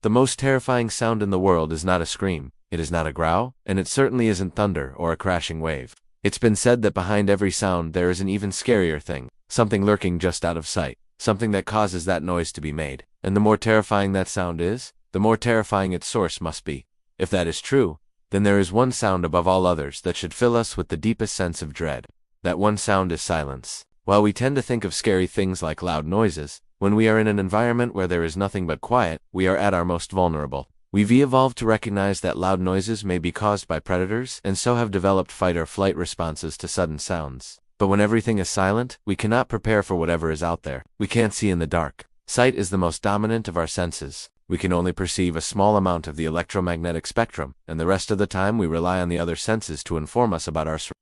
The most terrifying sound in the world is not a scream, it is not a growl, and it certainly isn't thunder or a crashing wave. It's been said that behind every sound there is an even scarier thing, something lurking just out of sight, something that causes that noise to be made. And the more terrifying that sound is, the more terrifying its source must be. If that is true, then there is one sound above all others that should fill us with the deepest sense of dread. That one sound is silence. While we tend to think of scary things like loud noises, when we are in an environment where there is nothing but quiet, we are at our most vulnerable. We've evolved to recognize that loud noises may be caused by predators and so have developed fight or flight responses to sudden sounds. But when everything is silent, we cannot prepare for whatever is out there. We can't see in the dark. Sight is the most dominant of our senses. We can only perceive a small amount of the electromagnetic spectrum, and the rest of the time we rely on the other senses to inform us about our surroundings.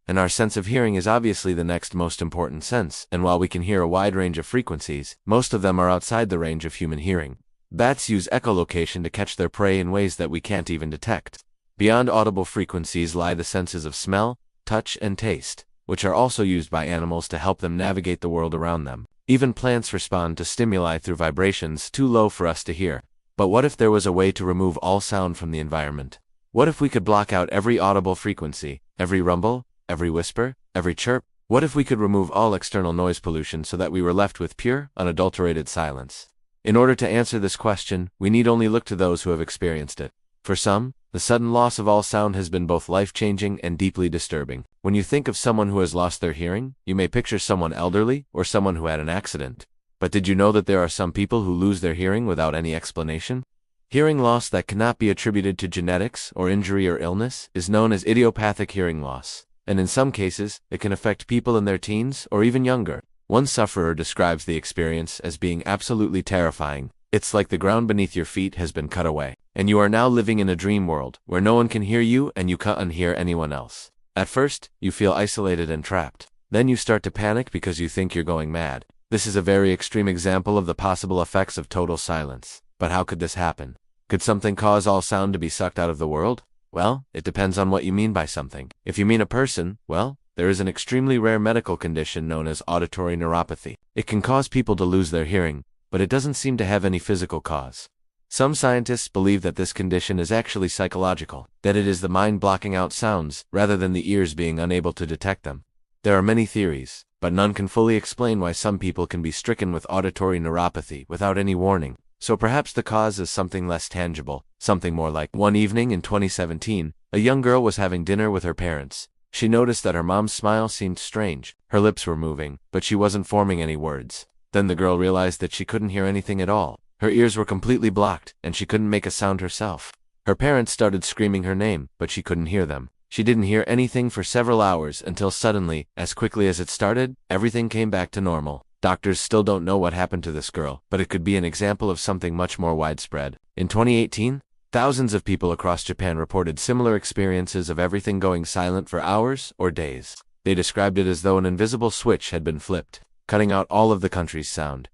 And our sense of hearing is obviously the next most important sense, and while we can hear a wide range of frequencies, most of them are outside the range of human hearing. Bats use echolocation to catch their prey in ways that we can't even detect. Beyond audible frequencies lie the senses of smell, touch, and taste, which are also used by animals to help them navigate the world around them. Even plants respond to stimuli through vibrations too low for us to hear. But what if there was a way to remove all sound from the environment? What if we could block out every audible frequency, every rumble, every whisper, every chirp? What if we could remove all external noise pollution so that we were left with pure, unadulterated silence? In order to answer this question, we need only look to those who have experienced it. For some, the sudden loss of all sound has been both life-changing and deeply disturbing. When you think of someone who has lost their hearing, you may picture someone elderly or someone who had an accident. But did you know that there are some people who lose their hearing without any explanation? Hearing loss that cannot be attributed to genetics or injury or illness is known as idiopathic hearing loss, and in some cases, it can affect people in their teens or even younger. One sufferer describes the experience as being absolutely terrifying. It's like the ground beneath your feet has been cut away, and you are now living in a dream world where no one can hear you and you can't unhear anyone else. At first, you feel isolated and trapped. Then you start to panic because you think you're going mad. This is a very extreme example of the possible effects of total silence. But how could this happen? Could something cause all sound to be sucked out of the world? Well, it depends on what you mean by something. If you mean a person, well, there is an extremely rare medical condition known as auditory neuropathy. It can cause people to lose their hearing, but it doesn't seem to have any physical cause. Some scientists believe that this condition is actually psychological, that it is the mind blocking out sounds rather than the ears being unable to detect them. There are many theories, but none can fully explain why some people can be stricken with auditory neuropathy without any warning. So perhaps the cause is something less tangible, something more like, one evening in 2017, a young girl was having dinner with her parents. She noticed that her mom's smile seemed strange. Her lips were moving, but she wasn't forming any words. Then the girl realized that she couldn't hear anything at all. Her ears were completely blocked, and she couldn't make a sound herself. Her parents started screaming her name, but she couldn't hear them. She didn't hear anything for several hours until suddenly, as quickly as it started, everything came back to normal. Doctors still don't know what happened to this girl, but it could be an example of something much more widespread. In 2018, thousands of people across Japan reported similar experiences of everything going silent for hours or days. They described it as though an invisible switch had been flipped, cutting out all of the country's sound.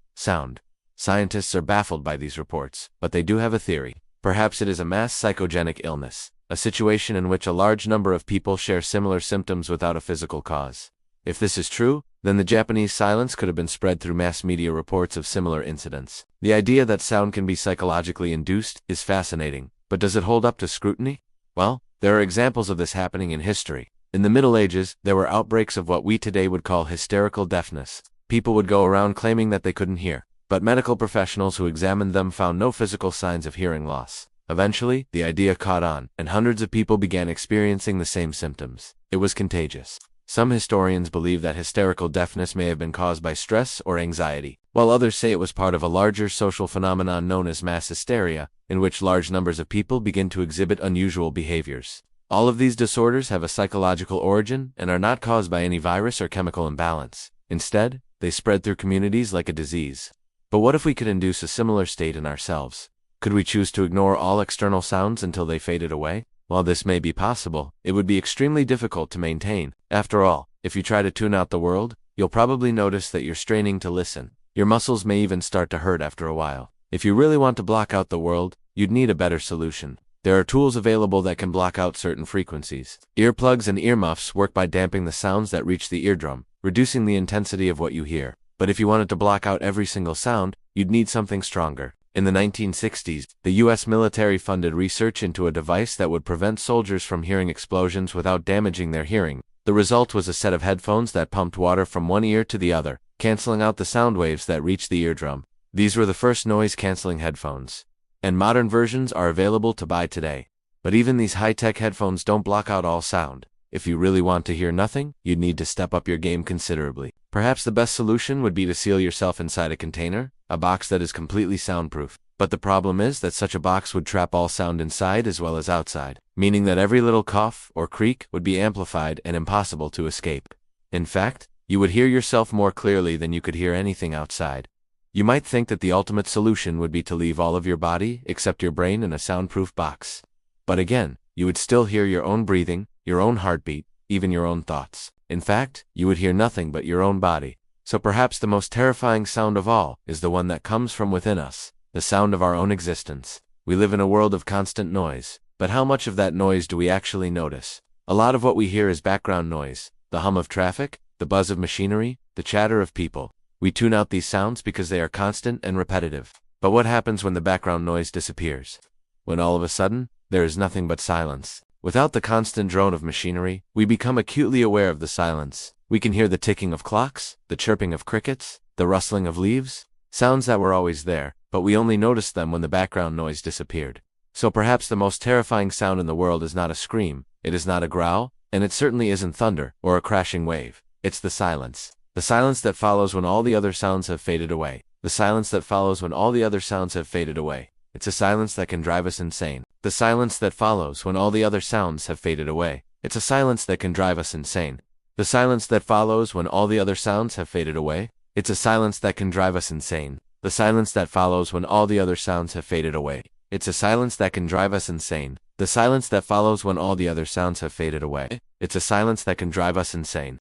Scientists are baffled by these reports, but they do have a theory. Perhaps it is a mass psychogenic illness, a situation in which a large number of people share similar symptoms without a physical cause. If this is true, then the Japanese silence could have been spread through mass media reports of similar incidents. The idea that sound can be psychologically induced is fascinating, but does it hold up to scrutiny? Well, there are examples of this happening in history. In the Middle Ages, there were outbreaks of what we today would call hysterical deafness. People would go around claiming that they couldn't hear, but medical professionals who examined them found no physical signs of hearing loss. Eventually, the idea caught on, and hundreds of people began experiencing the same symptoms. It was contagious. Some historians believe that hysterical deafness may have been caused by stress or anxiety, while others say it was part of a larger social phenomenon known as mass hysteria, in which large numbers of people begin to exhibit unusual behaviors. All of these disorders have a psychological origin and are not caused by any virus or chemical imbalance. Instead, they spread through communities like a disease. But what if we could induce a similar state in ourselves? Could we choose to ignore all external sounds until they faded away? While this may be possible, it would be extremely difficult to maintain. After all, if you try to tune out the world, you'll probably notice that you're straining to listen. Your muscles may even start to hurt after a while. If you really want to block out the world, you'd need a better solution. There are tools available that can block out certain frequencies. Earplugs and earmuffs work by damping the sounds that reach the eardrum, reducing the intensity of what you hear. But if you wanted to block out every single sound, you'd need something stronger. In the 1960s, the US military funded research into a device that would prevent soldiers from hearing explosions without damaging their hearing. The result was a set of headphones that pumped water from one ear to the other, canceling out the sound waves that reached the eardrum. These were the first noise-canceling headphones, and modern versions are available to buy today. But even these high-tech headphones don't block out all sound. If you really want to hear nothing, you'd need to step up your game considerably. Perhaps the best solution would be to seal yourself inside a container, a box that is completely soundproof. But the problem is that such a box would trap all sound inside as well as outside, meaning that every little cough or creak would be amplified and impossible to escape. In fact, you would hear yourself more clearly than you could hear anything outside. You might think that the ultimate solution would be to leave all of your body, except your brain, in a soundproof box. But again, you would still hear your own breathing, your own heartbeat, even your own thoughts. In fact, you would hear nothing but your own body. So perhaps the most terrifying sound of all is the one that comes from within us, the sound of our own existence. We live in a world of constant noise, but how much of that noise do we actually notice? A lot of what we hear is background noise, the hum of traffic, the buzz of machinery, the chatter of people. We tune out these sounds because they are constant and repetitive. But what happens when the background noise disappears? When all of a sudden, there is nothing but silence. Without the constant drone of machinery, we become acutely aware of the silence. We can hear the ticking of clocks, the chirping of crickets, the rustling of leaves, sounds that were always there, but we only noticed them when the background noise disappeared. So perhaps the most terrifying sound in the world is not a scream, it is not a growl, and it certainly isn't thunder or a crashing wave. It's the silence. The silence that follows when all the other sounds have faded away. The silence that follows when all the other sounds have faded away. It's a silence that can drive us insane. The silence that follows when all the other sounds have faded away. It's a silence that can drive us insane. The silence that follows when all the other sounds have faded away. It's a silence that can drive us insane. The silence that follows when all the other sounds have faded away. It's a silence that can drive us insane. The silence that follows when all the other sounds have faded away. It's a silence that can drive us insane.